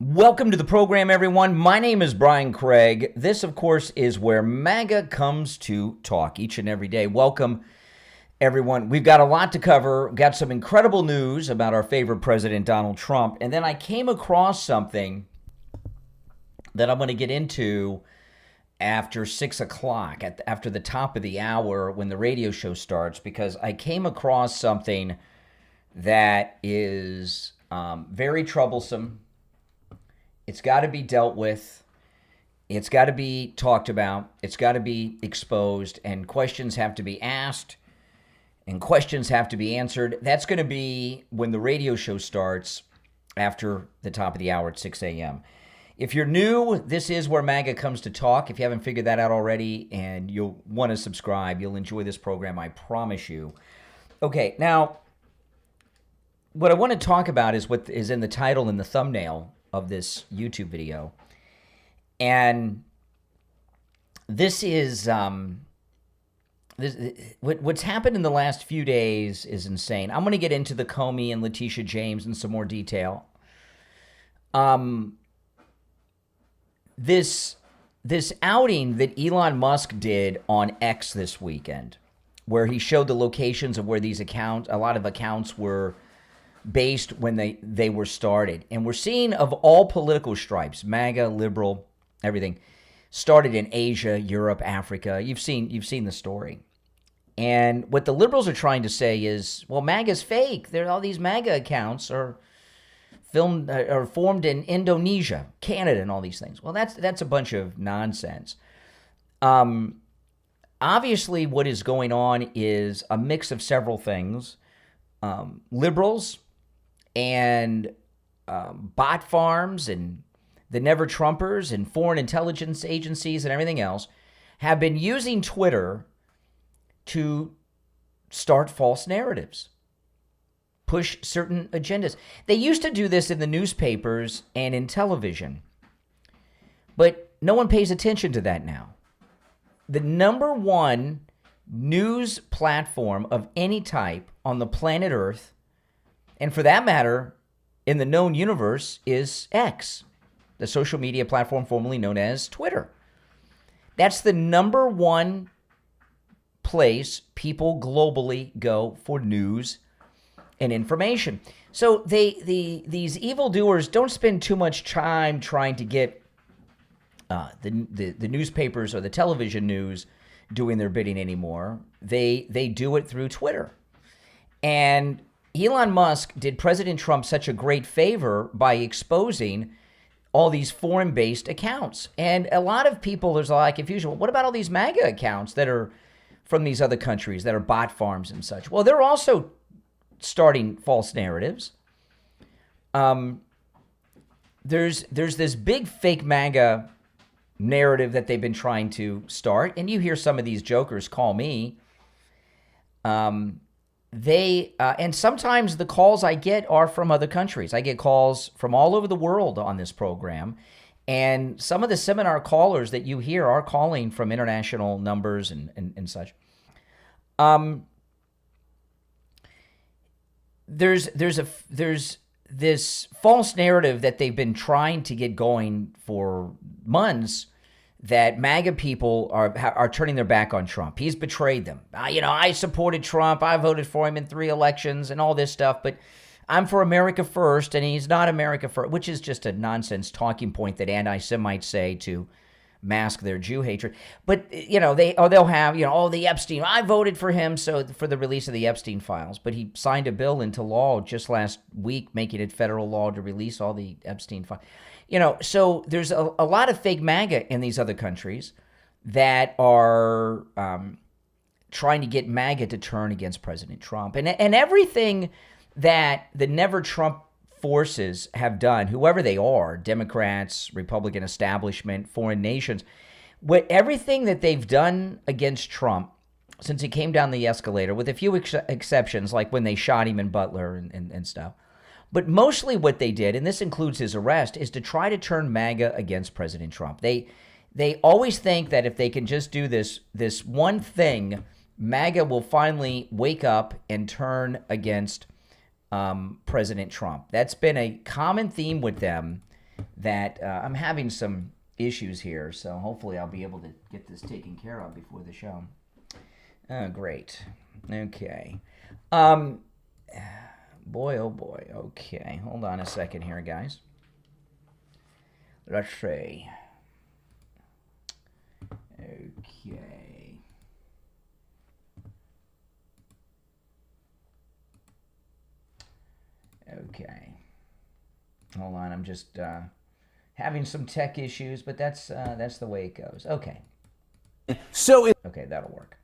Welcome to the program, everyone. My name is Brian Craig. This, of course, is where MAGA comes to talk each and every day. Welcome, everyone. We've got a lot to cover. We've got some incredible news about our favorite president, Donald Trump. And then I came across something that I'm going to get into after 6 o'clock, after the top of the hour when the radio show starts, because I came across something that is very troublesome. It's got to be dealt with. It's got to be talked about. It's got to be exposed, and questions have to be asked, and questions have to be answered. That's going to be when the radio show starts after the top of the hour at 6 a.m. If you're new, this is where MAGA comes to talk. If you haven't figured that out already and you'll want to subscribe, you'll enjoy this program, I promise you. Okay, now, what I want to talk about is what is in the title and the thumbnail of this YouTube video. And this is what's happened in the last few days is insane. I'm going to get into the Comey and Letitia James in some more detail. This outing that Elon Musk did on X this weekend, where he showed the locations of where these accounts, a lot of accounts were based when they were started. And we're seeing of all political stripes, MAGA, liberal, everything, started in Asia, Europe, Africa. You've seen the story. And what the liberals are trying to say is, well, MAGA's fake. All these MAGA accounts are formed in Indonesia, Canada, and all these things. Well, that's a bunch of nonsense. Obviously, what is going on is a mix of several things. Liberals and bot farms and the Never Trumpers and foreign intelligence agencies and everything else have been using Twitter to start false narratives, push certain agendas. They used to do this in the newspapers and in television, but no one pays attention to that now. The number one news platform of any type on the planet Earth, and for that matter, in the known universe, is X, the social media platform formerly known as Twitter. That's the number one place people globally go for news and information. So these evildoers don't spend too much time trying to get the newspapers or the television news doing their bidding anymore. They do it through Twitter. And Elon Musk did President Trump such a great favor by exposing all these foreign-based accounts. And a lot of people, there's a lot of confusion. Well, what about all these MAGA accounts that are from these other countries that are bot farms and such? Well, they're also starting false narratives. There's this big fake MAGA narrative that they've been trying to start, and you hear some of these jokers call me. And sometimes the calls I get are from other countries. I get calls from all over the world on this program, and some of the seminar callers that you hear are calling from international numbers and such. There's this false narrative that they've been trying to get going for months, that MAGA people are turning their back on Trump. He's betrayed them. I supported Trump. I voted for him in 3 elections and all this stuff, but I'm for America first, and he's not America first, which is just a nonsense talking point that anti-Semites say to mask their Jew hatred. But, they'll have, the Epstein, I voted for him for the release of the Epstein files, but he signed a bill into law just last week making it federal law to release all the Epstein files. So there's a lot of fake MAGA in these other countries that are trying to get MAGA to turn against President Trump. And everything that the Never Trump forces have done, whoever they are, Democrats, Republican establishment, foreign nations, everything that they've done against Trump since he came down the escalator, with a few exceptions, like when they shot him in Butler and stuff. But mostly what they did, and this includes his arrest, is to try to turn MAGA against President Trump. They always think that if they can just do this one thing, MAGA will finally wake up and turn against President Trump. That's been a common theme with them, that I'm having some issues here, so hopefully I'll be able to get this taken care of before the show. Oh, great. Okay. Boy, oh boy. Okay, hold on a second here, guys. Let's see. Okay. Okay. Hold on, I'm just having some tech issues, but that's the way it goes. Okay. Okay, that'll work.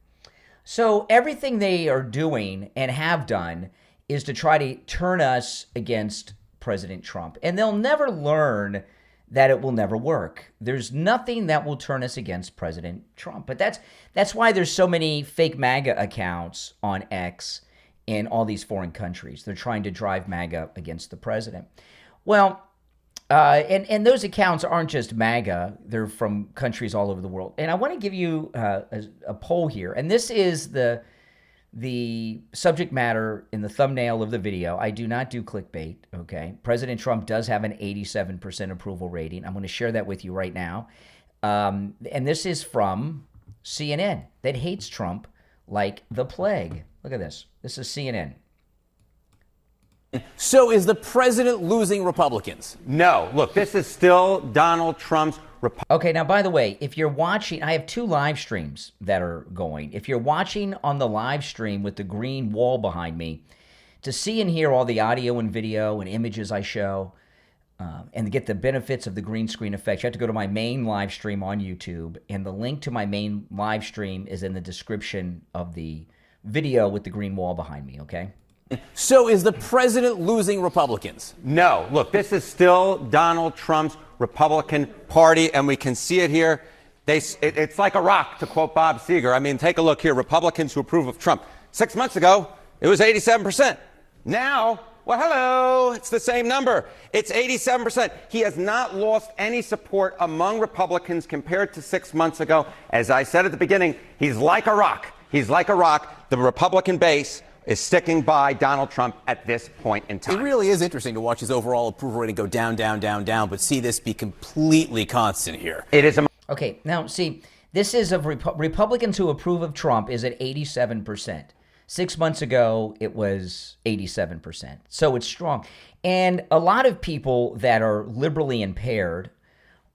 So everything they are doing and have done is to try to turn us against President Trump. And they'll never learn that it will never work. There's nothing that will turn us against President Trump. But that's why there's so many fake MAGA accounts on X in all these foreign countries. They're trying to drive MAGA against the president. Well, and those accounts aren't just MAGA. They're from countries all over the world. And I want to give you a poll here. And this is the subject matter in the thumbnail of the video. I do not do clickbait, okay? President Trump does have an 87% approval rating. I'm going to share that with you right now. And this is from CNN that hates Trump like the plague. Look at this. This is CNN. So is the president losing Republicans? No. Look, this is still Donald Trump's Okay, now, by the way, if you're watching, I have 2 live streams that are going. If you're watching on the live stream with the green wall behind me, to see and hear all the audio and video and images I show, and to get the benefits of the green screen effect, you have to go to my main live stream on YouTube, and the link to my main live stream is in the description of the video with the green wall behind me, okay? So is the president losing Republicans? No. Look, this is still Donald Trump's Republican Party, and we can see it here. It's like a rock, to quote Bob Seger. I mean, take a look here. Republicans who approve of Trump. 6 months ago, it was 87%. Now, well, hello, it's the same number. It's 87%. He has not lost any support among Republicans compared to 6 months ago. As I said at the beginning, he's like a rock. He's like a rock. The Republican base is sticking by Donald Trump at this point in time. It really is interesting to watch his overall approval rating go down, down, down, down, but see this be completely constant here. It is a... Okay, now see, this is of Republicans who approve of Trump is at 87%. 6 months ago, it was 87%. So it's strong. And a lot of people that are liberally impaired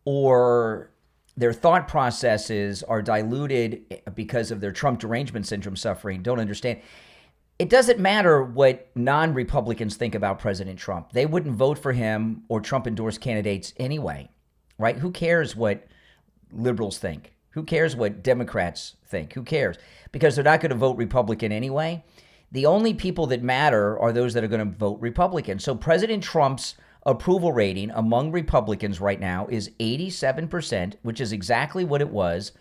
or their thought processes are diluted because of their Trump derangement syndrome suffering don't understand. It doesn't matter what non-Republicans think about President Trump. They wouldn't vote for him or Trump-endorsed candidates anyway, right? Who cares what liberals think? Who cares what Democrats think? Who cares? Because they're not going to vote Republican anyway. The only people that matter are those that are going to vote Republican. So President Trump's approval rating among Republicans right now is 87%, which is exactly what it was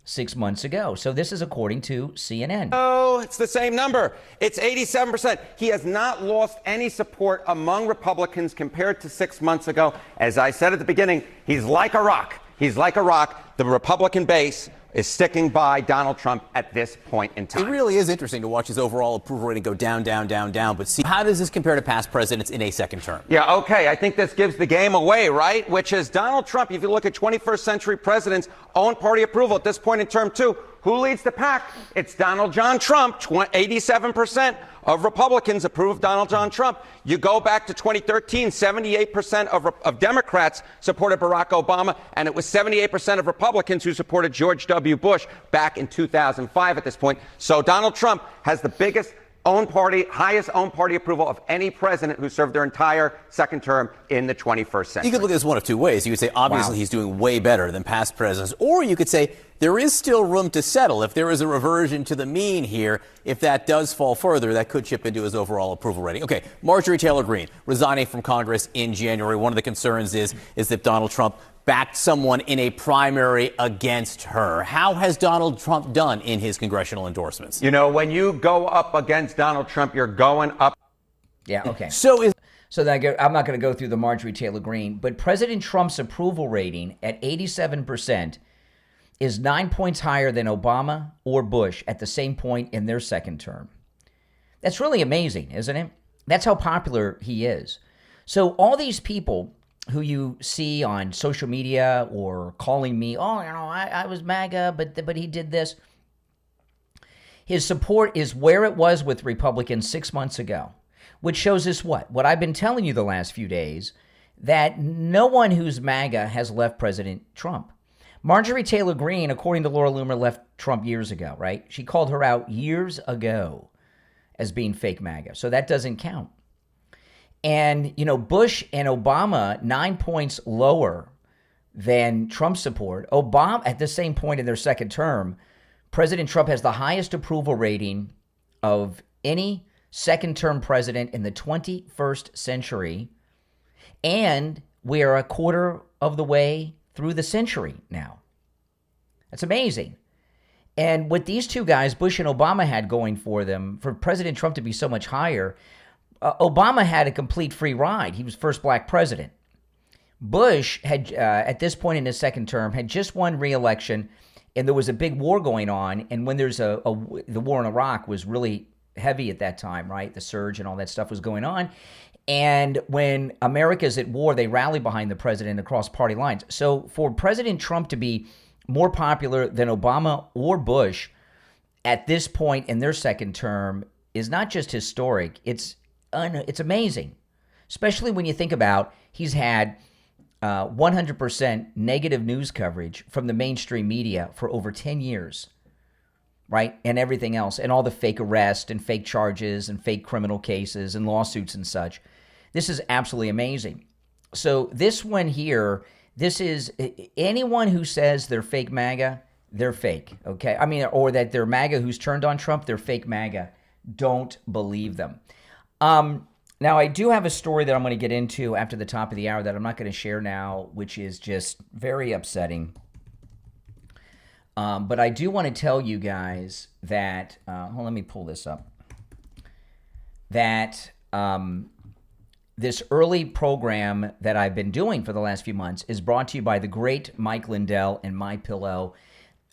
6 months ago. So this is according to CNN. Oh, it's the same number. It's 87%. He has not lost any support among Republicans compared to 6 months ago. As I said at the beginning, he's like a rock. He's like a rock. The Republican base is sticking by Donald Trump at this point in time. It really is interesting to watch his overall approval rating go down, down, down, down. But see, how does this compare to past presidents in a second term? Yeah, okay. I think this gives the game away, right? Which is Donald Trump, if you look at 21st century presidents' own party approval at this point in term 2, who leads the pack? It's Donald John Trump. 87% of Republicans approve of Donald John Trump. You go back to 2013, 78% of Democrats supported Barack Obama, and it was 78% of Republicans who supported George W. Bush back in 2005 at this point. So Donald Trump has the biggest own party, highest own party approval of any president who served their entire second term in the 21st century. You could look at this one of 2 ways. You could say, obviously, he's doing way better than past presidents. Or you could say, there is still room to settle. If there is a reversion to the mean here, if that does fall further, that could chip into his overall approval rating. Okay, Marjorie Taylor Greene resigning from Congress in January. One of the concerns is that Donald Trump backed someone in a primary against her. How has Donald Trump done in his congressional endorsements? You know, when you go up against Donald Trump, you're going up. Yeah, okay. So I'm not going to go through the Marjorie Taylor Greene, but President Trump's approval rating at 87% is 9 points higher than Obama or Bush at the same point in their second term. That's really amazing, isn't it? That's how popular he is. So all these people who you see on social media or calling me, oh, I was MAGA, but he did this. His support is where it was with Republicans 6 months ago, which shows us what I've been telling you the last few days, that no one who's MAGA has left President Trump. Marjorie Taylor Greene, according to Laura Loomer, left Trump years ago, right? She called her out years ago as being fake MAGA. So that doesn't count. And, Bush and Obama, 9 points lower than Trump support. Obama, at the same point in their second term, President Trump has the highest approval rating of any second-term president in the 21st century. And we are a quarter of the way through the century now. That's amazing. And what these two guys, Bush and Obama, had going for them, for President Trump to be so much higher, Obama had a complete free ride. He was first black president. Bush had, at this point in his second term, had just won re-election, and there was a big war going on. And when there's the war in Iraq was really heavy at that time, right? The surge and all that stuff was going on. And when America's at war, they rally behind the president across party lines. So for President Trump to be more popular than Obama or Bush at this point in their second term is not just historic. It's amazing, especially when you think about he's had 100% negative news coverage from the mainstream media for over 10 years, right? And everything else, and all the fake arrests and fake charges and fake criminal cases and lawsuits and such. This is absolutely amazing. So this one here, this is anyone who says they're fake MAGA, they're fake, okay? I mean, or that they're MAGA who's turned on Trump, they're fake MAGA. Don't believe them. Now, I do have a story that I'm going to get into after the top of the hour that I'm not going to share now, which is just very upsetting. But I do want to tell you guys that, let me pull this up, that this early program that I've been doing for the last few months is brought to you by the great Mike Lindell and MyPillow.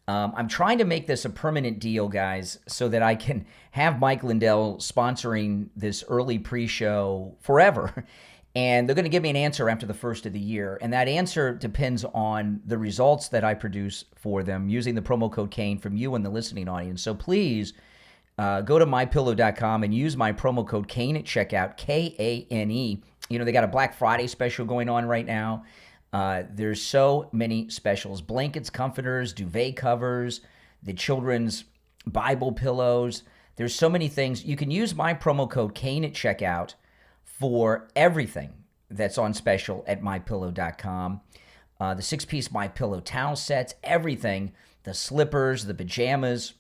I'm trying to make this a permanent deal, guys, so that I can have Mike Lindell sponsoring this early pre-show forever. And they're going to give me an answer after the first of the year. And that answer depends on the results that I produce for them using the promo code Kane from you and the listening audience. So please go to mypillow.com and use my promo code Kane at checkout, Kane. They got a Black Friday special going on right now. There's so many specials: blankets, comforters, duvet covers, the children's Bible pillows. There's so many things. You can use my promo code Kane at checkout for everything that's on special at mypillow.com. The 6-piece MyPillow towel sets, everything, the slippers, the pajamas,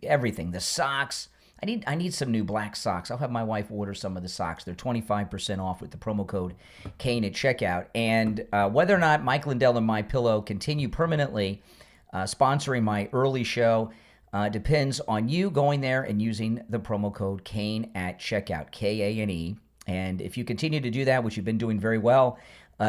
everything, the socks. I need some new black socks. I'll have my wife order some of the socks. They're 25% off with the promo code Kane at checkout. And whether or not Mike Lindell and MyPillow continue permanently sponsoring my early show depends on you going there and using the promo code Kane at checkout, Kane. And if you continue to do that, which you've been doing very well,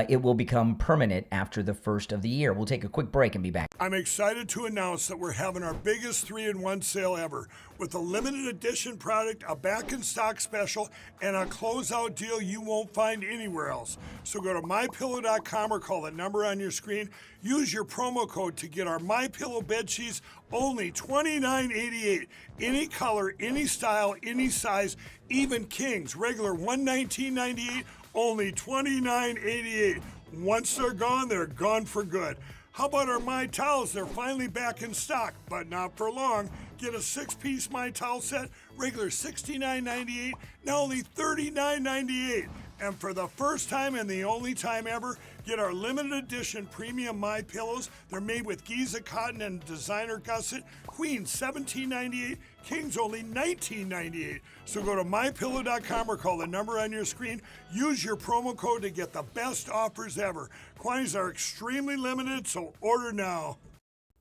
it will become permanent after the first of the year. We'll take a quick break and be back. I'm excited to announce that we're having our biggest 3-in-1 sale ever with a limited edition product, a back-in-stock special, and a closeout deal you won't find anywhere else. So go to MyPillow.com or call the number on your screen. Use your promo code to get our MyPillow bed sheets, only $29.88. Any color, any style, any size, even kings, regular $119.98. Only $29.88. Once they're gone for good. How about our My Towels? They're finally back in stock, but not for long. Get a 6-piece My Towel set, regular $69.98, now only $39.98. And for the first time and the only time ever, get our limited edition premium My Pillows. They're made with Giza cotton and designer gusset. Queen $17.98, Kings only $19.98. So go to mypillow.com or call the number on your screen. Use your promo code to get the best offers ever. Quantities are extremely limited, so order now.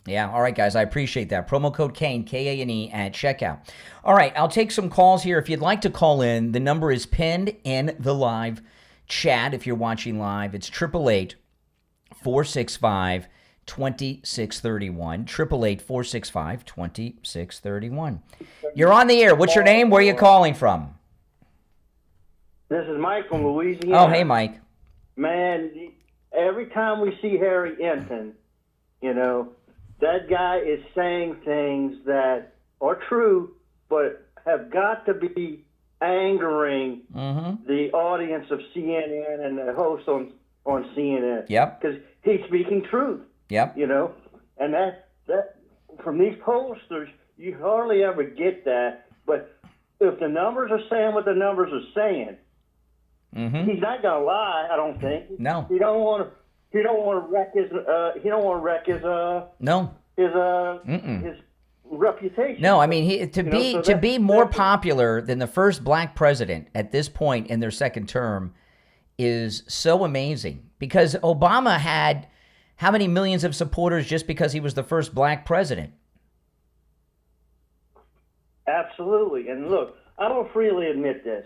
Yeah, all right, guys, I appreciate that. Promo code Kane, Kane, at checkout. All right, I'll take some calls here. If you'd like to call in, the number is pinned in the live chat if you're watching live. It's 888-465-2631, 888-465-2631. You're on the air. What's your name? Where are you calling from? This is Mike from Louisiana. Oh, hey, Mike. man, every time we see Harry Enton, you know, that guy is saying things that are true, but have got to be angering the audience of CNN and the host on CNN. Yep. Because he's speaking truth. Yep. You know, and that from these pollsters, you hardly ever get that. But if the numbers are saying what the numbers are saying, he's not gonna lie. I don't think. No. He don't want to. He don't want to wreck his. He don't want to wreck his. No. His reputation. No, I mean, to be more that's- popular than the first black president at this point in their second term is so amazing, because Obama had how many millions of supporters just because he was the first black president? Absolutely. And look, I will freely admit this.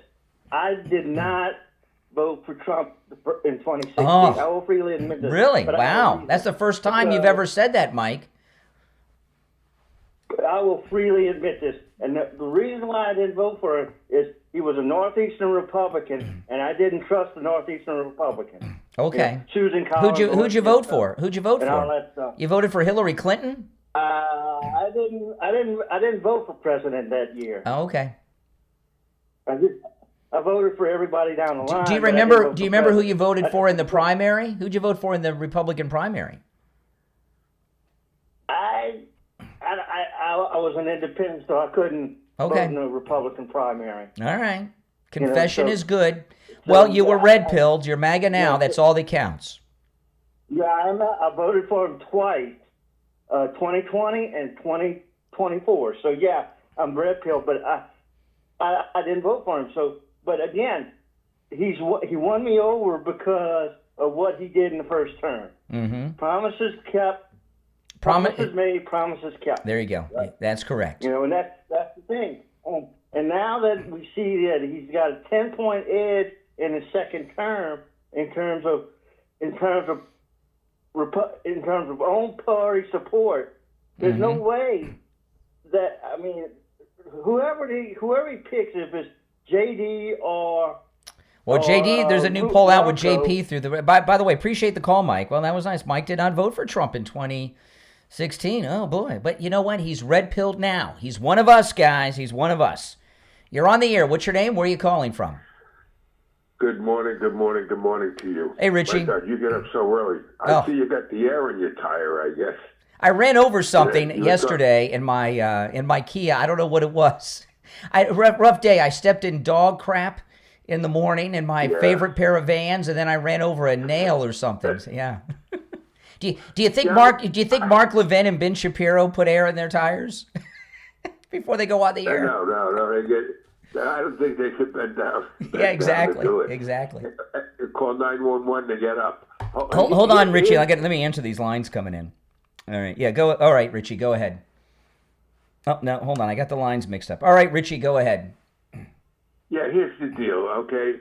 I did not vote for Trump in 2016. Oh. I will freely admit this. Really? But Wow. That's the first time you've ever said that, Mike. I will freely admit this. And the reason why I didn't vote for him is he was a Northeastern Republican, and I didn't trust the Northeastern Republican. Okay. Choosing Who'd you vote for? Who'd you vote and all for? that stuff. You voted for Hillary Clinton? I didn't vote for president that year. Oh, okay. I voted for everybody down the line. Do you but I didn't vote for remember who you president. voted for in the primary? Who'd you vote for in the Republican primary? I was an independent, so I couldn't vote in the Republican primary. All right. Confession so- is good. Well, you were red-pilled. You're MAGA now. Yeah. That's all that counts. Yeah, I voted for him twice, 2020 and 2024. So yeah, I'm red-pilled, but I didn't vote for him. So, but again, he won me over because of what he did in the first term. Mm-hmm. Promises kept. Promises made, promises kept. There you go. Right? That's correct. You know, and that's the thing. And now that we see that he's got a 10-point edge in his second term in terms of own party support, there's no way that, I mean, whoever he picks, if it's JD or Well, JD, there's a new Ruth poll out with Blanco. JP through the. By the way, appreciate the call, Mike. Well, that was nice. Mike did not vote for Trump in 2016. Oh boy! But you know what? He's red-pilled now. He's one of us, guys. He's one of us. You're on the air. What's your name? Where are you calling from? Good morning to you. Hey, Richie. My God, you get up so early. I see you got the air in your tire, I guess. I ran over something Yeah, yesterday in my Kia. I don't know what it was. Rough day. I stepped in dog crap in the morning in my favorite pair of Vans, and then I ran over a nail or something. So, yeah. Do you think Mark Levin and Ben Shapiro put air in their tires before they go on the air? No. I don't think they should bend down. Yeah, exactly. To do it. Exactly. Call 911 to get up. Hold on, Richie. Let me answer these lines coming in. All right. Yeah. Go. All right, Richie. Go ahead. Oh no. Hold on. I got the lines mixed up. All right, Richie. Go ahead. Yeah. Here's the deal. Okay.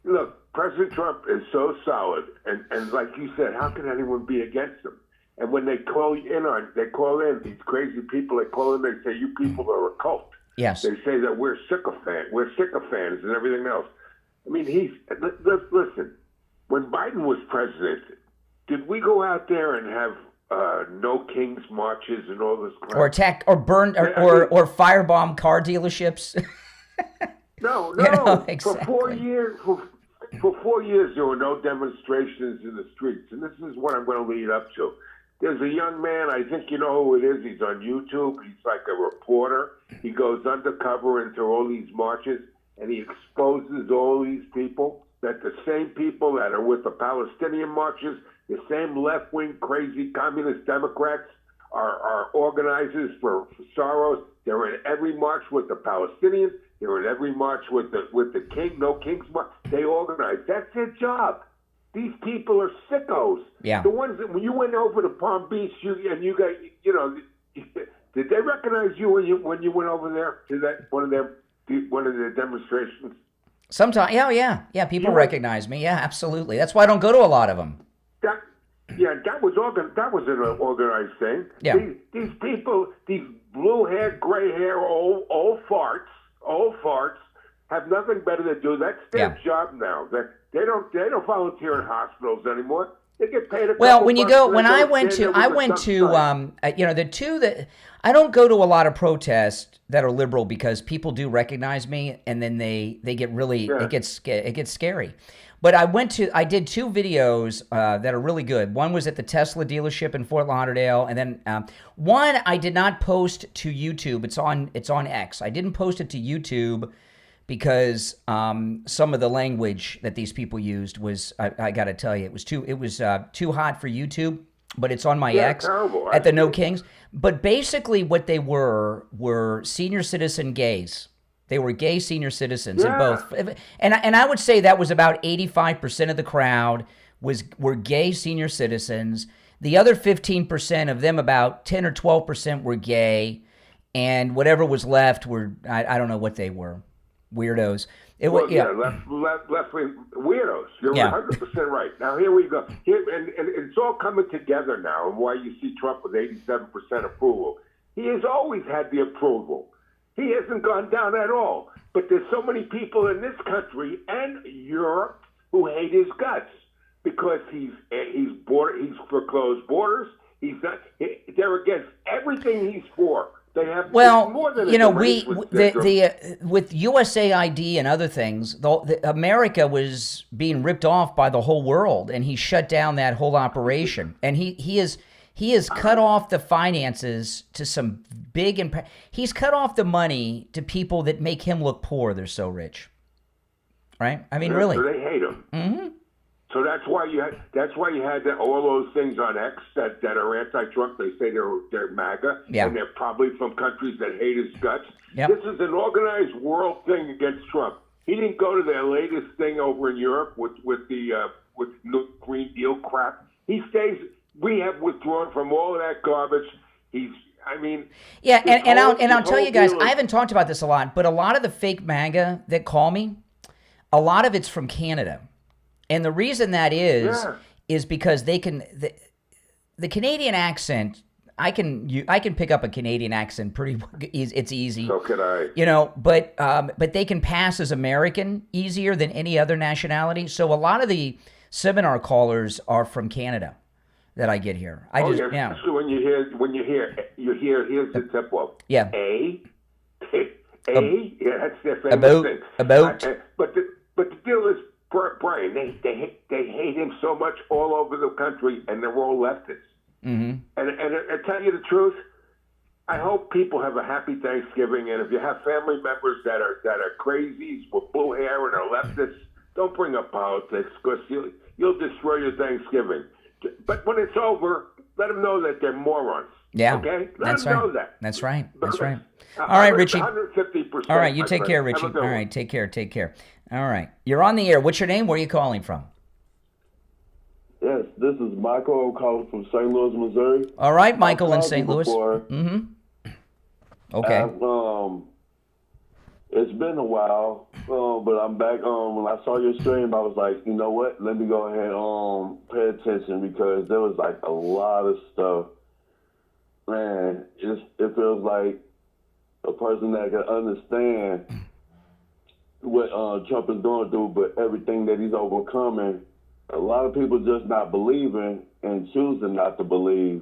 Look, President Trump is so solid, and like you said, how can anyone be against him? And when they call in these crazy people. They call in. They say you people are a cult. Yes. They say that we're sycophants and everything else. I mean, listen, when Biden was president, did we go out there and have no kings marches and all this crap? Or attack, or burn, or firebomb car dealerships? No. You know, exactly. For 4 years, there were no demonstrations in the streets. And this is what I'm going to lead up to. There's a young man, I think you know who it is. He's on YouTube. He's like a reporter. He goes undercover into all these marches, and he exposes all these people, that the same people that are with the Palestinian marches, the same left-wing crazy communist Democrats are organizers for Soros. They're in every march with the Palestinians. They're in every march with the King, no Kings march. They organize. That's their job. These people are sickos. Yeah. The ones that when you went over to Palm Beach, you got, did they recognize you when you went over there to that one of their demonstrations? Sometimes, yeah. People recognize me. Yeah, absolutely. That's why I don't go to a lot of them. That was an organized thing. Yeah. These people, these blue hair, gray hair, old farts, have nothing better to do. That's their job now. They don't volunteer in hospitals anymore. They get paid a Well, couple when you bucks go, and when they I go went stand to, there I with a went thumb to, sign. the two that, I don't go to a lot of protests that are liberal because people do recognize me and then they get really, Yeah. it gets scary. But I did two videos that are really good. One was at the Tesla dealership in Fort Lauderdale, and then one I did not post to YouTube. It's on X. I didn't post it to YouTube because some of the language that these people used was, I got to tell you, it was too hot for YouTube. But it's on my X terrible. at the No Kings. But basically, what they were senior citizen gays. They were gay senior citizens in both, and I would say that was about 85% of the crowd were gay senior citizens. The other 15% of them, about 10 or 12%, were gay, and whatever was left were I don't know what they were, weirdos. Left wing weirdos. You're 100% right. Now here we go. And it's all coming together now, and why you see Trump with 87% approval. He has always had the approval. He hasn't gone down at all. But there's so many people in this country and Europe who hate his guts because he's for closed borders. They're against everything he's for. They have more than with USAID and other things, America was being ripped off by the whole world, and he shut down that whole operation. And he has cut off the finances to some big he's cut off the money to people that make him look poor. They're so rich, right? I mean, really. So they hate him. Mm-hmm. So that's why you had all those things on X that are anti-Trump. They say they're MAGA, and they're probably from countries that hate his guts. Yep. This is an organized world thing against Trump. He didn't go to their latest thing over in Europe with the Green Deal crap. He stays. We have withdrawn from all of that garbage. I'll tell you guys, I haven't talked about this a lot, but a lot of the fake MAGA that call me, a lot of it's from Canada. And the reason that is because they can the Canadian accent. I can pick up a Canadian accent pretty. It's easy. So can I. But they can pass as American easier than any other nationality. So a lot of the seminar callers are from Canada that I get here. So when you hear here's the tempo. Yeah. That's their famous thing. About. But the deal is, Brian, they hate him so much all over the country, and they're all leftists. Mm-hmm. And I tell you the truth, I hope people have a happy Thanksgiving. And if you have family members that are crazies with blue hair and are leftists, don't bring up politics because you'll destroy your Thanksgiving. But when it's over, let them know that they're morons. Yeah. Okay? Let them know that. That's right. That's right. All right, Richie. 150%. All right, you take care, Richie. All right, take care. All right. You're on the air. What's your name? Where are you calling from? Yes, this is Michael. I'm calling from St. Louis, Missouri. All right, Michael in St. Louis. Mm-hmm. Okay. It's been a while, but I'm back. When I saw your stream, I was like, you know what? Let me go ahead and pay attention because there was like a lot of stuff. Man, it feels like a person that can understand what Trump is going through, but everything that he's overcoming. A lot of people just not believing and choosing not to believe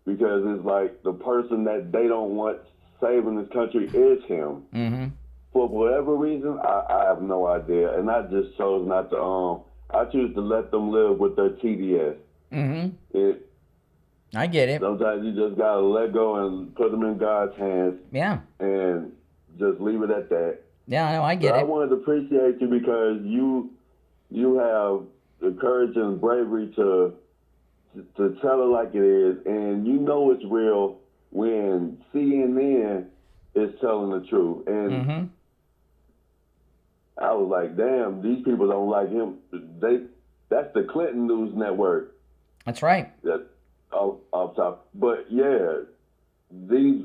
because it's like the person that they don't want saving this country is him. Mm-hmm. For whatever reason, I have no idea. And I just chose not to, I choose to let them live with their TDS. Mm-hmm. I get it. Sometimes you just got to let go and put them in God's hands. Yeah. And just leave it at that. Yeah, no, I get it. I wanted to appreciate you because you have the courage and bravery to tell it like it is. And you know it's real when CNN is telling the truth. And I was like, damn, these people don't like him. That's the Clinton News Network. That's right. That's off top. But yeah, these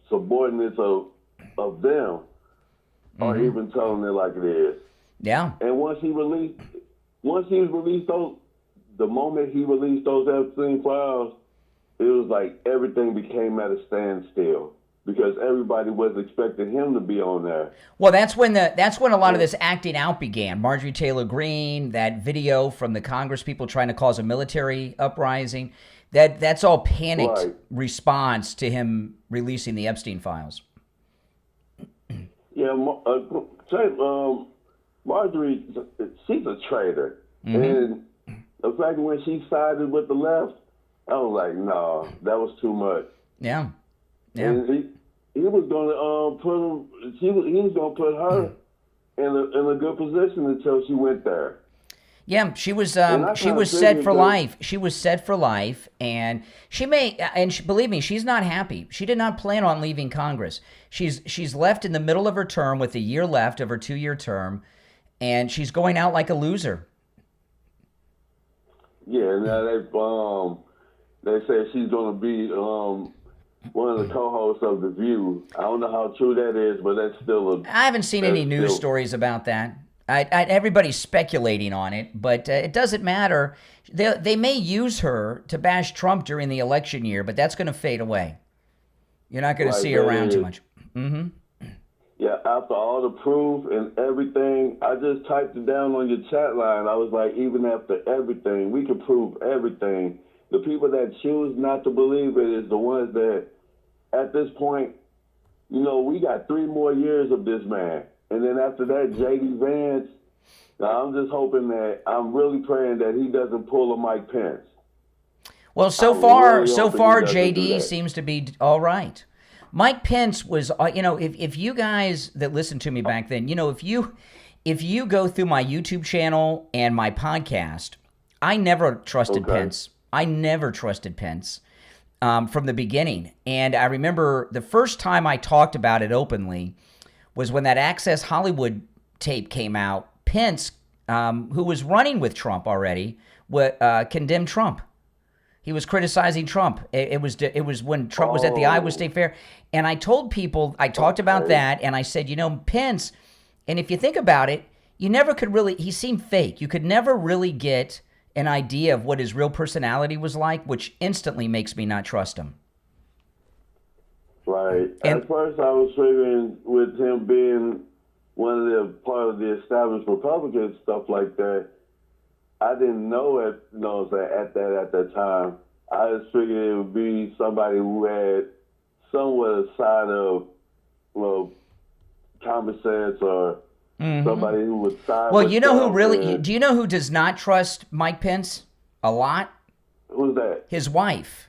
subordinates of them are even telling it like it is. Yeah. And once he released those, the moment he released those Epstein files, it was like everything became at a standstill. because everybody was expecting him to be on there. Well, that's when a lot of this acting out began. Marjorie Taylor Greene, that video from the Congress people trying to cause a military uprising, that's all panicked response to him releasing the Epstein files. Yeah, Marjorie, she's a traitor. And the fact when she sided with the left, I was like, no, that was too much. Yeah. And he was going to put him. He was going to put her in a good position until she went there. Yeah, she was set for life. She was set for life, and believe me, she's not happy. She did not plan on leaving Congress. She's left in the middle of her term with a year left of her 2-year term, and she's going out like a loser. Yeah, now they say she's going to be one of the co-hosts of The View. I don't know how true that is, but that's still I haven't seen any news stories about that. Everybody's speculating on it, but it doesn't matter. They may use her to bash Trump during the election year, but that's going to fade away. You're not going to see her around too much. Mm-hmm. Yeah, after all the proof and everything, I just typed it down on your chat line. I was like, even after everything, we can prove everything. The people that choose not to believe it is the ones that, at this point, we got 3 more years of this man. And then after that, J.D. Vance, now I'm just hoping I'm really praying that he doesn't pull a Mike Pence. Well, so far, J.D. seems to be all right. Mike Pence was, if you guys that listened to me back then, if you go through my YouTube channel and my podcast, I never trusted Pence. I never trusted Pence from the beginning. And I remember the first time I talked about it openly was when that Access Hollywood tape came out. Pence, who was running with Trump already, condemned Trump. He was criticizing Trump. It was when Trump was at the Iowa State Fair. And I told people, I talked about that, and I said, Pence, and if you think about it, you never could really, he seemed fake. You could never really get an idea of what his real personality was like, which instantly makes me not trust him. Right. At first, I was figuring with him being one of the part of the established Republicans, stuff like that. I didn't know it. At that time, I just figured it would be somebody who had somewhat a side of, common sense or somebody who would side. Well, do you know who does not trust Mike Pence a lot? Who's that? His wife.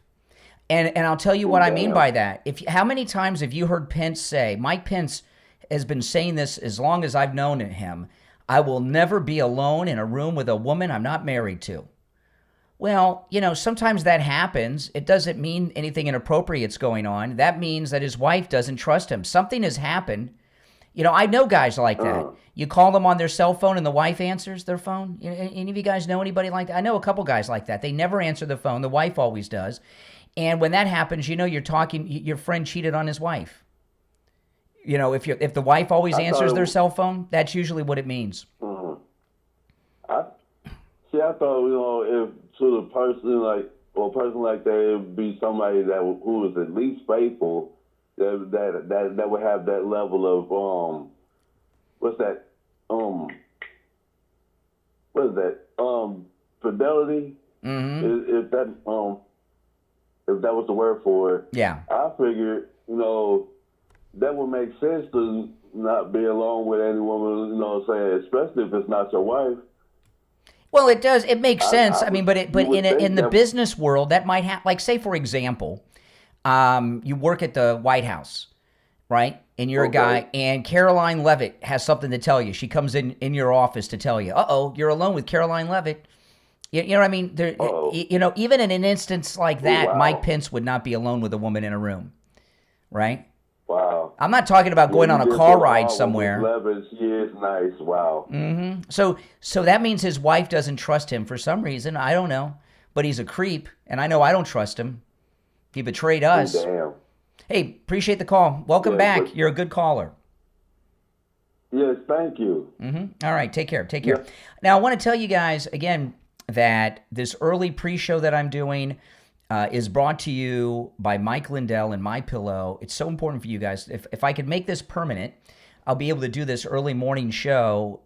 And I'll tell you what I mean by that. How many times have you heard Pence say, Mike Pence has been saying this as long as I've known him, I will never be alone in a room with a woman I'm not married to. Well, sometimes that happens. It doesn't mean anything inappropriate's going on. That means that his wife doesn't trust him. Something has happened. I know guys like that. You call them on their cell phone and the wife answers their phone. Any of you guys know anybody like that? I know a couple guys like that. They never answer the phone. The wife always does. And when that happens, you're talking, your friend cheated on his wife. If the wife always answers their cell phone, that's usually what it means. I thought, if to the person like that, it would be somebody who was at least faithful, that would have that level of what's that? What is that? Fidelity. If that was the word for it. Yeah. I figured, that would make sense to not be alone with any woman, especially if it's not your wife. Well, it does. It makes sense. In the business world, that might have, like, say, for example, you work at the White House, right? And you're a guy, and Caroline Leavitt has something to tell you. She comes in your office to tell you, you're alone with Caroline Leavitt. You know what I mean? Even in an instance like that, Mike Pence would not be alone with a woman in a room, right? Wow. I'm not talking about going on a car ride somewhere. Leavitt, she is nice. Wow. Mm-hmm. So that means his wife doesn't trust him for some reason. I don't know. But he's a creep, and I know I don't trust him. He betrayed us. Oh, damn. Hey, appreciate the call. Welcome back. You're a good caller. Yes, thank you. All right, take care. Yeah. Now, I want to tell you guys, again, that this early pre-show that I'm doing, is brought to you by Mike Lindell and MyPillow. It's so important for you guys. If I could make this permanent, I'll be able to do this early morning show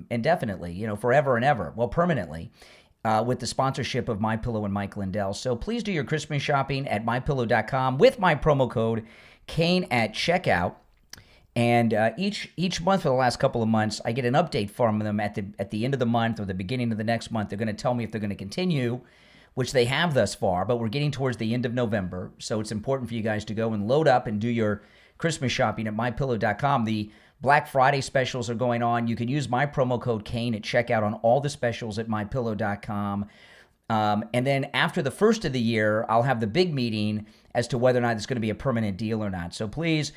indefinitely, forever and ever. Well, permanently, with the sponsorship of MyPillow and Mike Lindell. So please do your Christmas shopping at MyPillow.com with my promo code Kane at checkout. And each month for the last couple of months, I get an update from them at the end of the month or the beginning of the next month. They're going to tell me if they're going to continue, which they have thus far, but we're getting towards the end of November. So it's important for you guys to go and load up and do your Christmas shopping at MyPillow.com. The Black Friday specials are going on. You can use my promo code Kane at checkout on all the specials at MyPillow.com. And then after the first of the year, I'll have the big meeting as to whether or not it's going to be a permanent deal or not. So please,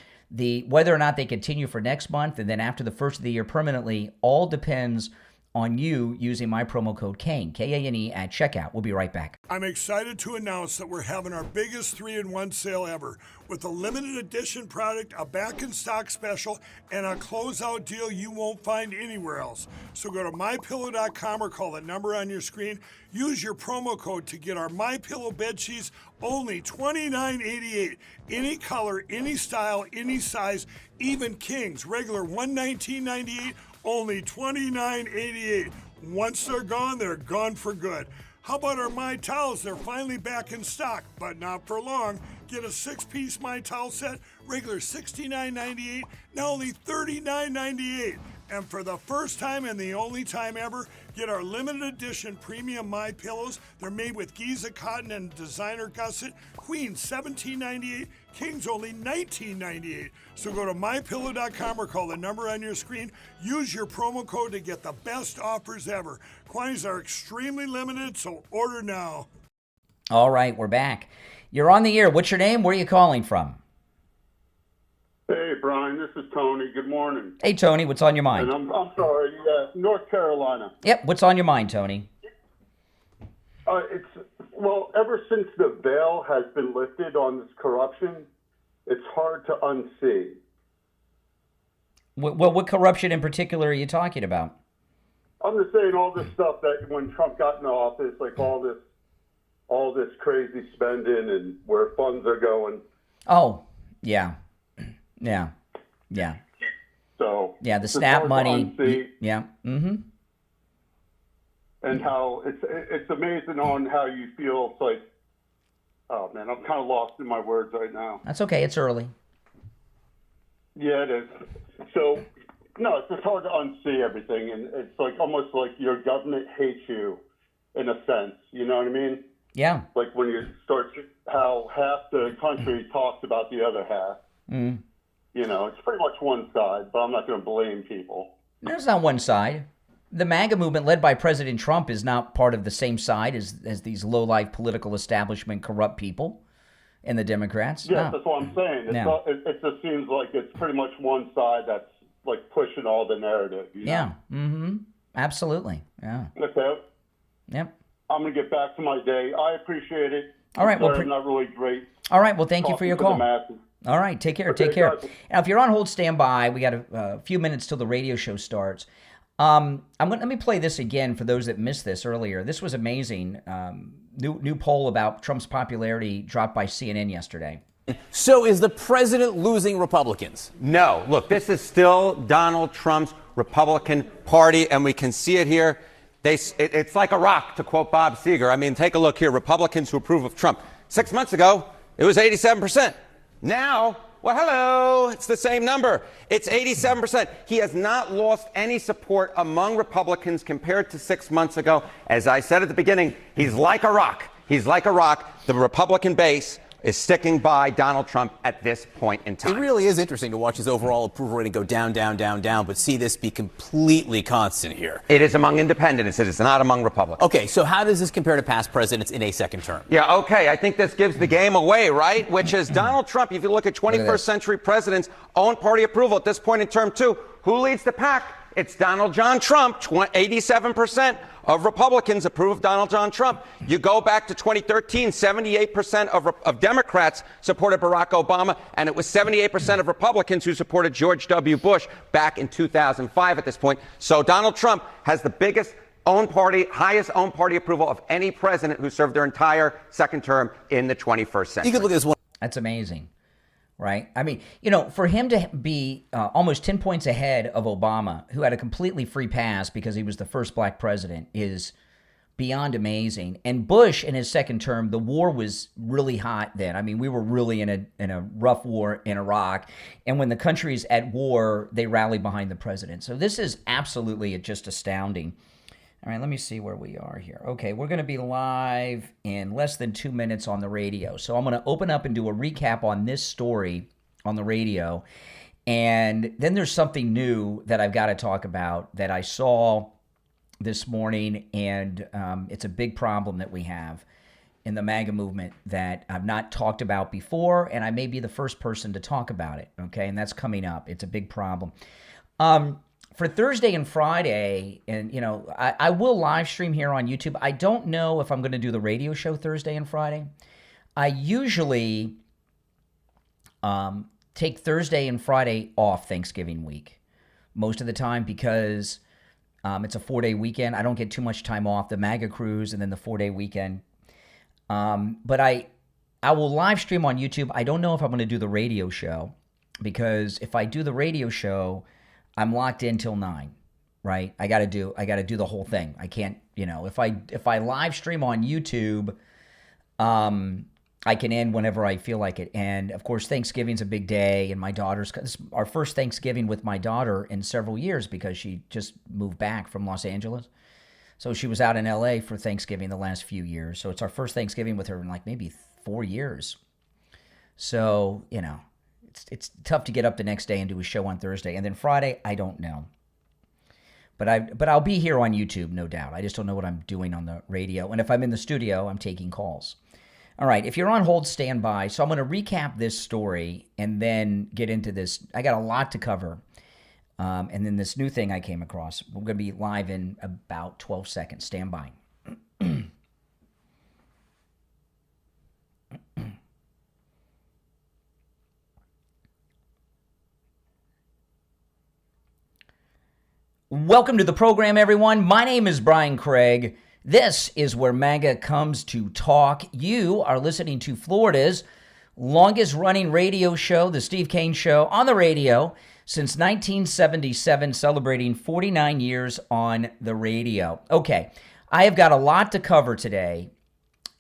whether or not they continue for next month and then after the first of the year permanently, all depends on you using my promo code Kane, Kane, at checkout. We'll be right back. I'm excited to announce that we're having our biggest 3-in-1 sale ever with a limited edition product, a back-in-stock special, and a closeout deal you won't find anywhere else. So go to MyPillow.com or call the number on your screen. Use your promo code to get our MyPillow bed sheets, only $29.88. Any color, any style, any size, even kings, regular $119.98. Only $29.88. Once they're gone for good. How about our My Towels? They're finally back in stock, but not for long. Get a 6-piece My Towel set, regular $69.98, now only $39.98. And for the first time and the only time ever, get our limited edition premium My Pillows. They're made with Giza cotton and designer gusset. Queen $17.98, Kings only $19.98. So go to MyPillow.com or call the number on your screen. Use your promo code to get the best offers ever. Quantities are extremely limited, so order now. All right, we're back. You're on the air. What's your name? Where are you calling from? Hey, Brian, this is Tony. Good morning. Hey, Tony, what's on your mind? And I'm sorry, North Carolina. Yep, what's on your mind, Tony? Ever since the veil has been lifted on this corruption, it's hard to unsee. What corruption in particular are you talking about? I'm just saying all this stuff that when Trump got in office, like all this crazy spending and where funds are going. Oh, yeah. So yeah, the SNAP money. Yeah. Mm-hmm. And how it's amazing on how you feel. It's like, oh man, I'm kind of lost in my words right now. That's okay. It's early. Yeah, it is. So, no, it's just hard to unsee everything, and it's like almost like your government hates you, in a sense. You know what I mean? Yeah. Like when you start how half the country talks about the other half. Mm. It's pretty much one side, but I'm not going to blame people. There's not one side. The MAGA movement led by President Trump is not part of the same side as these low-life political establishment corrupt people and the Democrats. Yes, no. That's what I'm saying. It just seems like it's pretty much one side that's like pushing all the narrative. Yeah. Mm-hmm. Absolutely. Yeah. Okay. Yep. I'm going to get back to my day. I appreciate it. All right. I'm not really great. All right. Well, thank you for your call. All right. Take care. Okay, take care. guys. Now, if you're on hold, stand by. We got a few minutes till the radio show starts. Let me play this again for those that missed this earlier. This was amazing. New poll about Trump's popularity dropped by CNN yesterday. So is the president losing Republicans? No. Look, this is still Donald Trump's Republican Party, and we can see it here. It's like a rock, to quote Bob Seger. I mean, take a look here. Republicans who approve of Trump. 6 months ago, it was 87%. Now, well, hello, it's the same number. It's 87%. He has not lost any support among Republicans compared to 6 months ago. As I said at the beginning, he's like a rock. He's like a rock. The Republican base is sticking by Donald Trump at this point in time. It really is interesting to watch his overall approval rating go down, down, down, down, but see this be completely constant here. It is among independents. It is not among Republicans. Okay, so how does this compare to past presidents in a second term? Yeah, okay. I think this gives the game away, right? Which is Donald Trump, if you look at 21st century presidents, own party approval at this point in term two. Who leads the pack? It's Donald John Trump. 87% of Republicans approve of Donald John Trump. You go back to 2013, 78% of Democrats supported Barack Obama, and it was 78% of Republicans who supported George W. Bush back in 2005 at this point. So Donald Trump has the biggest own party, highest own party approval of any president who served their entire second term in the 21st century. You could look at this one. That's amazing, right? I mean, you know, for him to be almost 10 points ahead of Obama, who had a completely free pass because he was the first black president, is beyond amazing. And Bush, in his second term, the war was really hot then. I mean, we were really in a rough war in Iraq. And when the country's at war, they rally behind the president. So this is absolutely just astounding. All right, let me see where we are here. Okay, we're going to be live in less than 2 minutes on the radio. So I'm going to open up and do a recap on this story on the radio. And then there's something new that I've got to talk about that I saw this morning, and it's a big problem that we have in the MAGA movement that I've not talked about before, and I may be the first person to talk about it, okay? And that's coming up. It's a big problem. For Thursday and Friday, and, you know, I will live stream here on YouTube. I don't know if I'm going to do the radio show Thursday and Friday. I usually take Thursday and Friday off Thanksgiving week most of the time because it's a 4-day weekend. I don't get too much time off, the MAGA cruise and then the 4-day weekend. But I will live stream on YouTube. I don't know if I'm going to do the radio show because if I do the radio show, I'm locked in till 9, right? I got to do the whole thing. I can't, you know, if I live stream on YouTube, I can end whenever I feel like it. And of course, Thanksgiving's a big day, and this is our first Thanksgiving with my daughter in several years because she just moved back from Los Angeles. So she was out in LA for Thanksgiving the last few years. So it's our first Thanksgiving with her in like maybe 4 years. So, you know, it's tough to get up the next day and do a show on Thursday. And then Friday, I don't know. But I'll be here on YouTube, no doubt. I just don't know what I'm doing on the radio. And if I'm in the studio, I'm taking calls. All right, if you're on hold, stand by. So I'm going to recap this story and then get into this. I got a lot to cover. And then this new thing I came across. We're going to be live in about 12 seconds. Stand by. Welcome to the program, everyone. My name is Brian Craig. This is where MAGA comes to talk. You are listening to Florida's longest-running radio show, The Steve Kane Show, on the radio since 1977, celebrating 49 years on the radio. Okay, I have got a lot to cover today,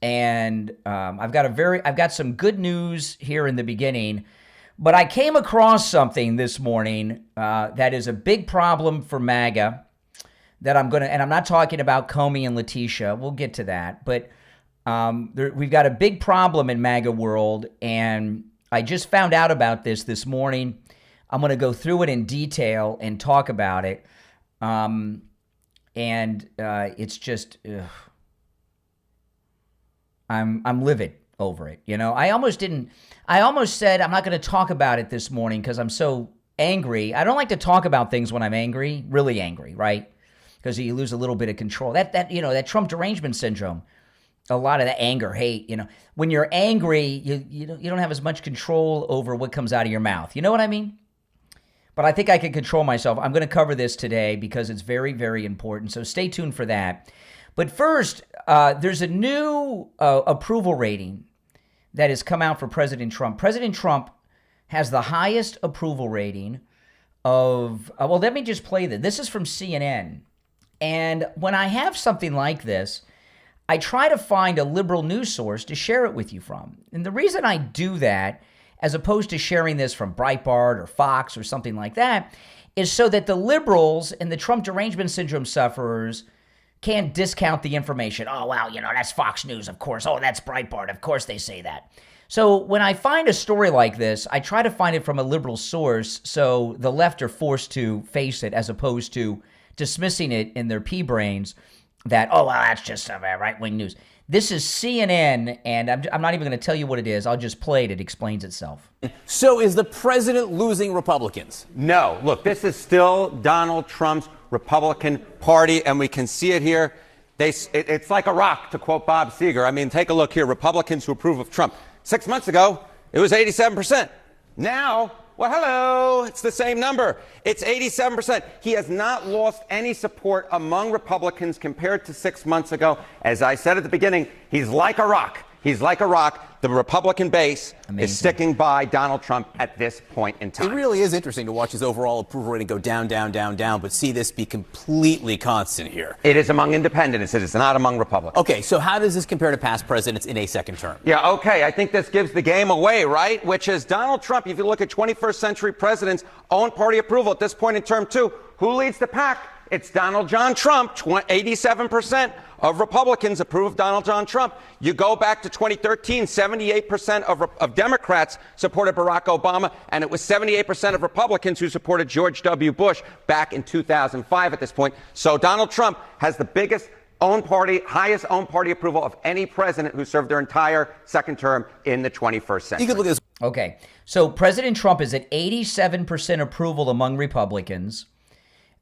and I've got some good news here in the beginning. But I came across something this morning that is a big problem for MAGA that and I'm not talking about Comey and Letitia. We'll get to that. But we've got a big problem in MAGA world, and I just found out about this morning. I'm going to go through it in detail and talk about it. It's just, I'm livid over it. You know, I almost said I'm not going to talk about it this morning because I'm so angry. I don't like to talk about things when I'm angry, really angry, right? Because you lose a little bit of control. That Trump derangement syndrome, a lot of that anger, hate, you know, when you're angry, you don't have as much control over what comes out of your mouth. You know what I mean? But I think I can control myself. I'm going to cover this today because it's very, very important. So stay tuned for that. But first, there's a new approval rating that has come out for President Trump. President Trump has the highest approval rating of, let me just play this. This is from CNN. And when I have something like this, I try to find a liberal news source to share it with you from. And the reason I do that, as opposed to sharing this from Breitbart or Fox or something like that, is so that the liberals and the Trump derangement syndrome sufferers can't discount the information. Oh, wow, you know, that's Fox News, of course. Oh, that's Breitbart. Of course they say that. So when I find a story like this, I try to find it from a liberal source so the left are forced to face it as opposed to dismissing it in their pea brains that, oh, well, that's just right-wing news. This is CNN, and I'm not even going to tell you what it is. I'll just play it. It explains itself. So is the president losing Republicans? No. Look, this is still Donald Trump's Republican Party, and we can see it here. It's like a rock, to quote Bob Seger. I mean, take a look here. Republicans who approve of Trump. 6 months ago, it was 87%. Now, Well, hello. It's the same number. It's 87%. He has not lost any support among Republicans compared to 6 months ago. As I said at the beginning, he's like a rock. He's like a rock. The Republican base is sticking by Donald Trump at this point in time. It really is interesting to watch his overall approval rating go down, down, down, down, but see this be completely constant here. It is among independents. It is not among Republicans. Okay, so how does this compare to past presidents in a second term? Yeah, okay. I think this gives the game away, right? Which is Donald Trump, if you look at 21st century presidents' own party approval at this point in term 2, who leads the pack? It's Donald John Trump. 87% of Republicans approve of Donald John Trump. You go back to 2013, 78% of Democrats supported Barack Obama, and it was 78% of Republicans who supported George W. Bush back in 2005 at this point. So Donald Trump has the biggest highest own party approval of any president who served their entire second term in the 21st century. You could look at this. Okay, so President Trump is at 87% approval among Republicans,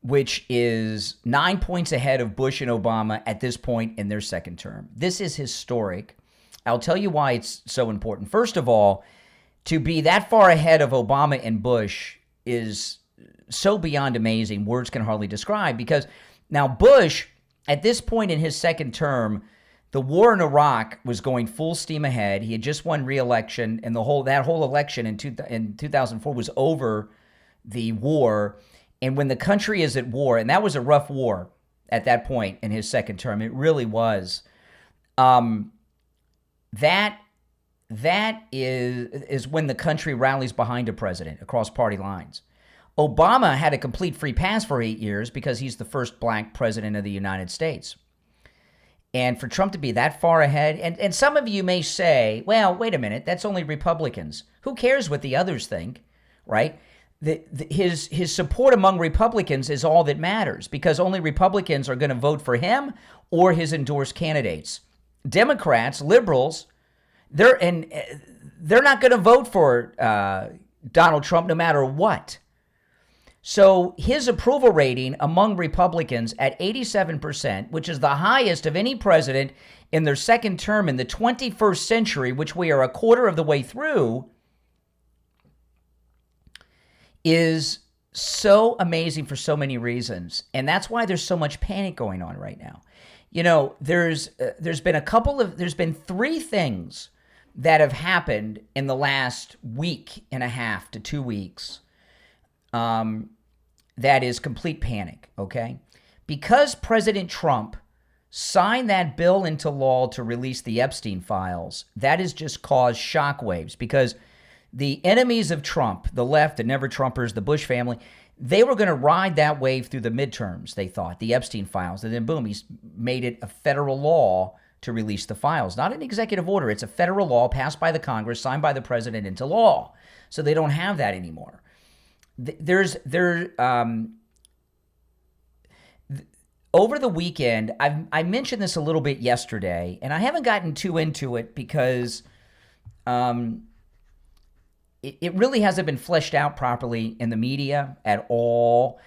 which is 9 points ahead of Bush and Obama at this point in their second term. This is historic. I'll tell you why it's so important. First of all, to be that far ahead of Obama and Bush is so beyond amazing, words can hardly describe, because now Bush, at this point in his second term, the war in Iraq was going full steam ahead. He had just won re-election, and that whole election in 2004 was over the war. And when the country is at war, and that was a rough war at that point in his second term, it really was. That is when the country rallies behind a president across party lines. Obama had a complete free pass for 8 years because he's the first black president of the United States. And for Trump to be that far ahead, and some of you may say, well, wait a minute, that's only Republicans. Who cares what the others think, right? His support among Republicans is all that matters, because only Republicans are going to vote for him or his endorsed candidates. Democrats, liberals, they're not going to vote for Donald Trump no matter what. So his approval rating among Republicans at 87%, which is the highest of any president in their second term in the 21st century, which we are a quarter of the way through, is so amazing for so many reasons. And that's why there's so much panic going on right now. You know, there's been 3 things that have happened in the last week and a half to 2 weeks that is complete panic, okay? Because President Trump signed that bill into law to release the Epstein files, that has just caused shockwaves, because the enemies of Trump, the left, the never-Trumpers, the Bush family, they were going to ride that wave through the midterms, they thought, the Epstein files. And then, boom, he's made it a federal law to release the files. Not an executive order. It's a federal law passed by the Congress, signed by the president into law. So they don't have that anymore. Over the weekend, I mentioned this a little bit yesterday, and I haven't gotten too into it because it really hasn't been fleshed out properly in the media at all.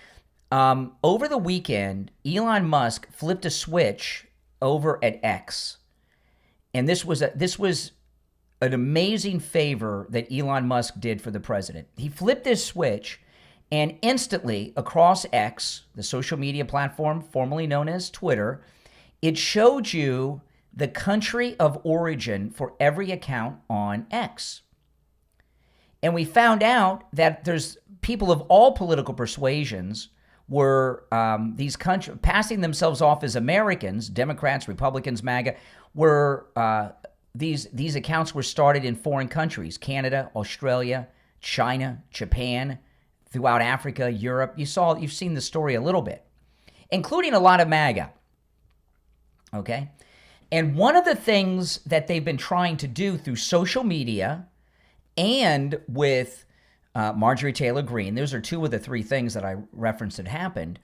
Over the weekend, Elon Musk flipped a switch over at X, and this was an amazing favor that Elon Musk did for the president. He flipped this switch, and instantly across X, the social media platform formerly known as Twitter, it showed you the country of origin for every account on X. And we found out that there's people of all political persuasions were these countries passing themselves off as Americans, Democrats, Republicans, MAGA, were these accounts were started in foreign countries: Canada, Australia, China, Japan, throughout Africa, Europe. You've seen the story a little bit, including a lot of MAGA. Okay? And one of the things that they've been trying to do through social media and with Marjorie Taylor Greene, those are 2 of the 3 things that I referenced that happened.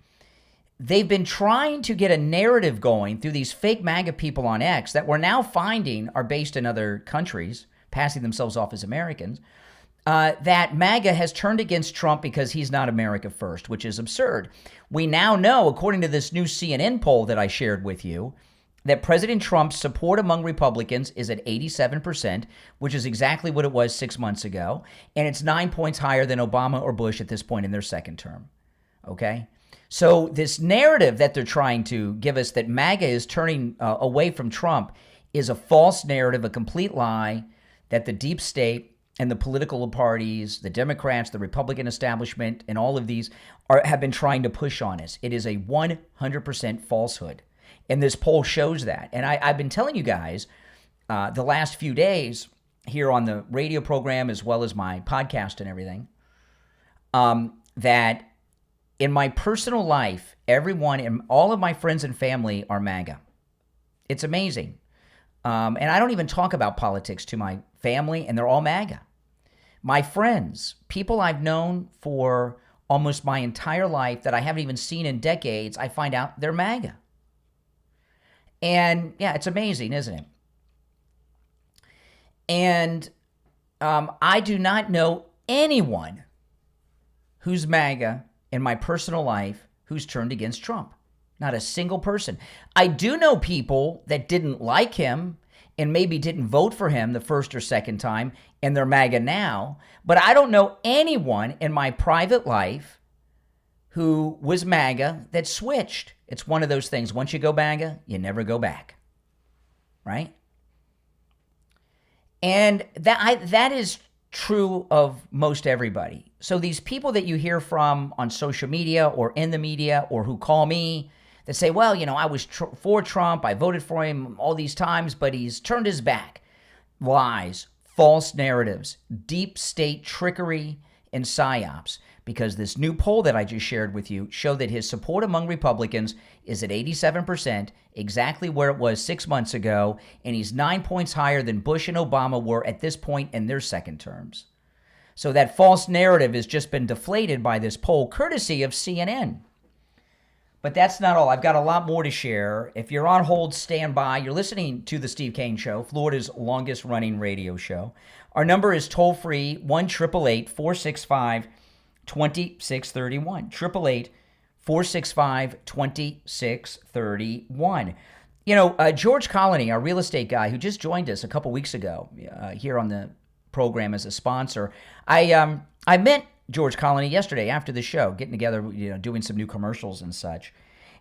They've been trying to get a narrative going through these fake MAGA people on X that we're now finding are based in other countries, passing themselves off as Americans, that MAGA has turned against Trump because he's not America first, which is absurd. We now know, according to this new CNN poll that I shared with you, that President Trump's support among Republicans is at 87%, which is exactly what it was 6 months ago. And it's 9 points higher than Obama or Bush at this point in their second term. Okay? So this narrative that they're trying to give us that MAGA is turning away from Trump is a false narrative, a complete lie that the deep state and the political parties, the Democrats, the Republican establishment, and all of these have been trying to push on us. It is a 100% falsehood. And this poll shows that. And I've been telling you guys the last few days here on the radio program as well as my podcast and everything, that in my personal life, everyone and all of my friends and family are MAGA. It's amazing. And I don't even talk about politics to my family, and they're all MAGA. My friends, people I've known for almost my entire life that I haven't even seen in decades, I find out they're MAGA. And yeah, it's amazing, isn't it? And I do not know anyone who's MAGA in my personal life who's turned against Trump. Not a single person. I do know people that didn't like him and maybe didn't vote for him the first or second time, and they're MAGA now. But I don't know anyone in my private life who was MAGA that switched. It's one of those things. Once you go MAGA, you never go back. Right? And that is true of most everybody. So these people that you hear from on social media or in the media or who call me that say, well, you know, I was for Trump, I voted for him all these times, but he's turned his back. Lies, false narratives, deep state trickery, and psyops. Because this new poll that I just shared with you showed that his support among Republicans is at 87%, exactly where it was 6 months ago, and he's 9 points higher than Bush and Obama were at this point in their second terms. So that false narrative has just been deflated by this poll, courtesy of CNN. But that's not all. I've got a lot more to share. If you're on hold, stand by. You're listening to The Steve Kane Show, Florida's longest running radio show. Our number is toll-free, 1-888-465-2631. 888-465-2631. You know, George Colony, our real estate guy who just joined us a couple weeks ago here on the program as a sponsor, I met George Colony yesterday after the show, getting together, you know, doing some new commercials and such.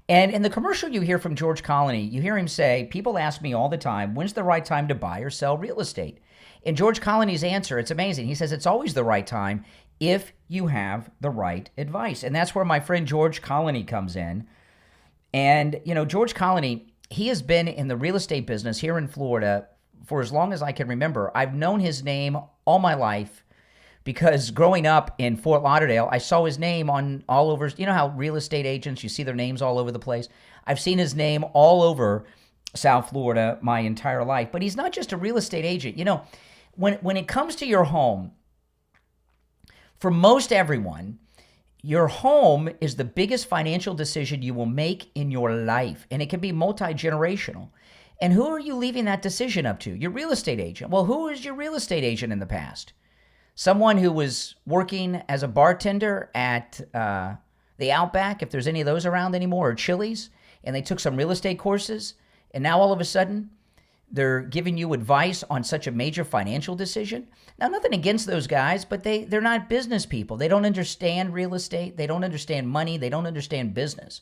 And in the commercial you hear from George Colony, you hear him say, people ask me all the time, when's the right time to buy or sell real estate? And George Colony's answer, it's amazing. He says it's always the right time if you have the right advice. And that's where my friend George Colony comes in. And, you know, George Colony, he has been in the real estate business here in Florida for as long as I can remember. I've known his name all my life because growing up in Fort Lauderdale, I saw his name on all over. You know how real estate agents, you see their names all over the place? I've seen his name all over South Florida my entire life. But he's not just a real estate agent. You know, when it comes to your home, for most everyone, your home is the biggest financial decision you will make in your life, and it can be multi-generational. And who are you leaving that decision up to? Your real estate agent. Well, who is your real estate agent in the past? Someone who was working as a bartender at the Outback, if there's any of those around anymore, or Chili's, and they took some real estate courses, and now all of a sudden, they're giving you advice on such a major financial decision. Now, nothing against those guys, but they're not business people. They don't understand real estate. They don't understand money. They don't understand business.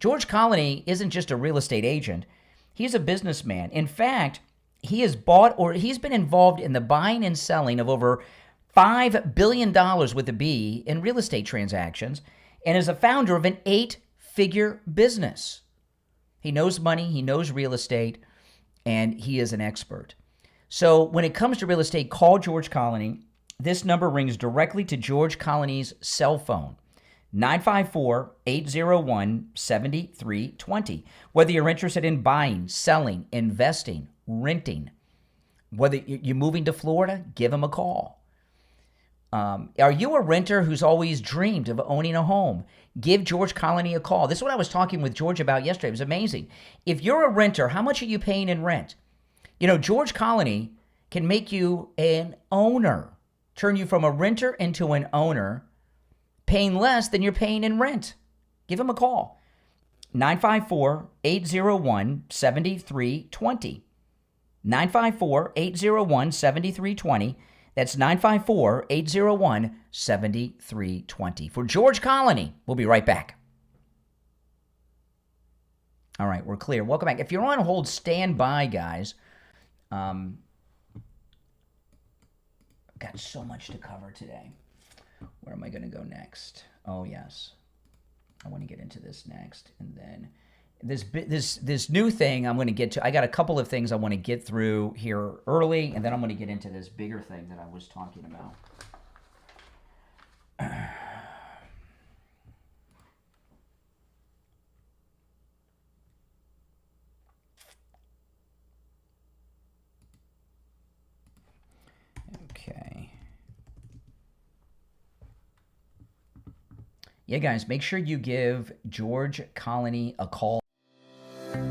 George Colony isn't just a real estate agent. He's a businessman. In fact, he has bought or he's been involved in the buying and selling of over $5 billion with a B in real estate transactions and is a founder of an 8-figure business. He knows money. He knows real estate. And he is an expert. So when it comes to real estate, call George Colony. This number rings directly to George Colony's cell phone, 954-801-7320. Whether you're interested in buying, selling, investing, renting, whether you're moving to Florida, give him a call. Are you a renter who's always dreamed of owning a home? Give George Colony a call. This is what I was talking with George about yesterday. It was amazing. If you're a renter, how much are you paying in rent? You know, George Colony can make you an owner, turn you from a renter into an owner, paying less than you're paying in rent. Give him a call. 954-801-7320. 954-801-7320. That's 954-801-7320. For George Colony, we'll be right back. All right, we're clear. Welcome back. If you're on hold, stand by, guys. I've got so much to cover today. Where am I going to go next? Oh, yes. I want to get into this next. And then this new thing I'm going to get to. I got a couple of things I want to get through here early, and then I'm going to get into this bigger thing that I was talking about. Okay. Yeah, guys, make sure you give George Colony a call.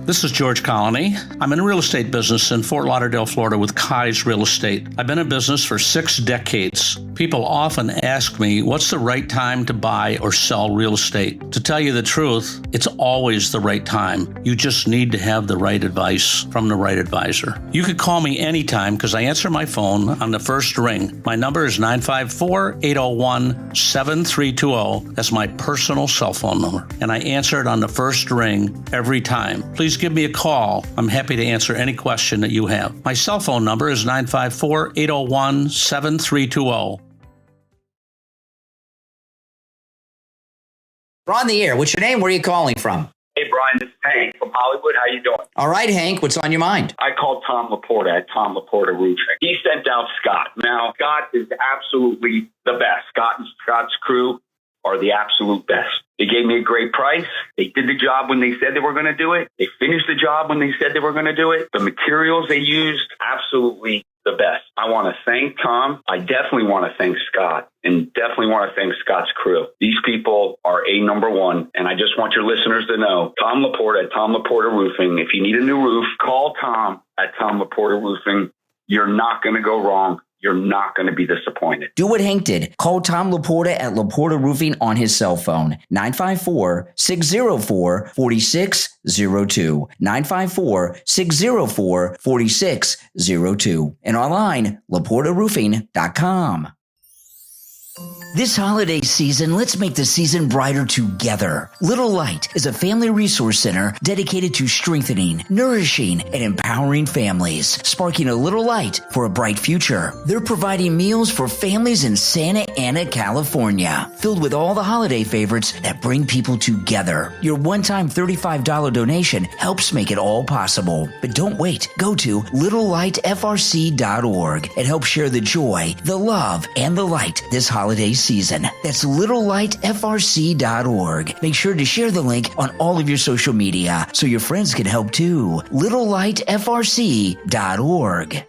This is George Colony. I'm in the real estate business in Fort Lauderdale, Florida with Kai's Real Estate. I've been in business for 6 decades. People often ask me, what's the right time to buy or sell real estate? To tell you the truth, it's always the right time. You just need to have the right advice from the right advisor. You could call me anytime because I answer my phone on the first ring. My number is 954-801-7320. That's my personal cell phone number. And I answer it on the first ring every time. Please give me a call. I'm happy to answer any question that you have. My cell phone number is 954-801-7320. We're on the air. What's your name? Where are you calling from? Hey, Brian, this is Hank from Hollywood. How you doing? All right, Hank. What's on your mind? I called Tom Laporta at Tom Laporta Roofing. He sent out Scott. Now, Scott is absolutely the best. Scott and Scott's crew are the absolute best. They gave me a great price. They did the job when they said they were going to do it. They finished the job when they said they were going to do it. The materials they used, absolutely the best. I want to thank Tom. I definitely want to thank Scott, and definitely want to thank Scott's crew. These people are number one, and I just want your listeners to know, Tom Laporta at Tom Laporta Roofing. If you need a new roof, call Tom at Tom Laporta Roofing. You're not going to go wrong. You're not going to be disappointed. Do what Hank did. Call Tom Laporta at Laporta Roofing on his cell phone, 954-604-4602, 954-604-4602, and online, laportaroofing.com. This holiday season, let's make the season brighter together. Little Light is a family resource center dedicated to strengthening, nourishing, and empowering families, sparking a little light for a bright future. They're providing meals for families in Santa Ana, California, filled with all the holiday favorites that bring people together. Your one-time $35 donation helps make it all possible. But don't wait. Go to littlelightfrc.org and help share the joy, the love, and the light this holiday season. That's littlelightfrc.org. Make sure to share the link on all of your social media so your friends can help too. littlelightfrc.org.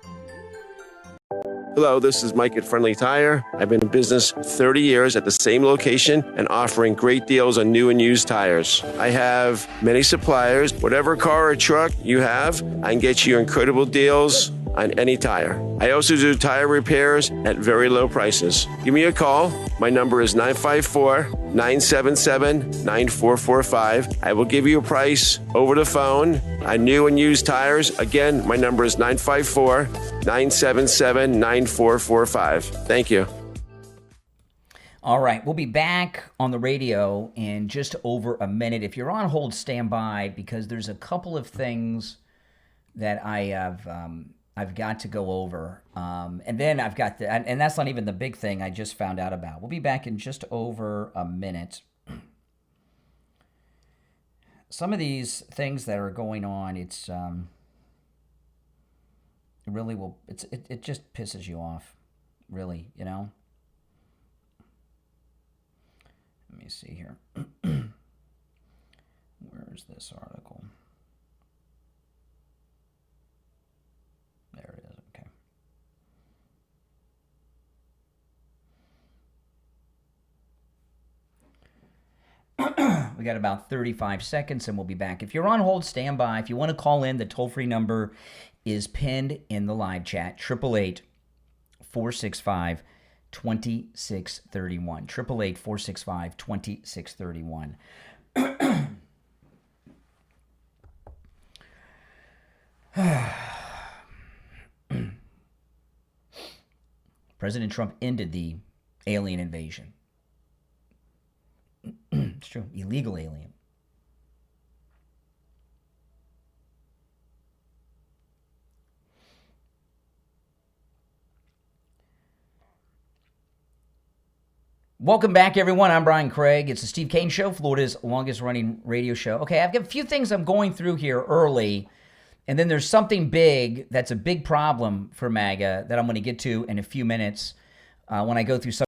Hello, this is Mike at Friendly Tire. I've been in business 30 years at the same location and offering great deals on new and used tires. I have many suppliers. Whatever car or truck you have, I can get you incredible deals on any tire. I also do tire repairs at very low prices. Give me a call. My number is 954-977-9445. I will give you a price over the phone on new and used tires. Again, my number is 954-977-9445. Thank you. All right, we'll be back on the radio in just over a minute. If you're on hold, stand by, because there's a couple of things that I've got to go over. And then I've got and that's not even the big thing I just found out about. We'll be back in just over a minute. Some of these things that are going on, it really will, it just pisses you off, really, you know? Let me see here. Where's this article? There it is. Okay. We got about 35 seconds and we'll be back. If you're on hold, stand by. If you want to call in, the toll-free number is pinned in the live chat, 888-465-2631. 888-465-2631. President Trump ended the alien invasion. It's true. Illegal alien. Welcome back, everyone. I'm Brian Craig. It's the Steve Kane Show, Florida's longest-running radio show. Okay, I've got a few things I'm going through here early, and then there's something big that's a big problem for MAGA that I'm going to get to in a few minutes when I go through some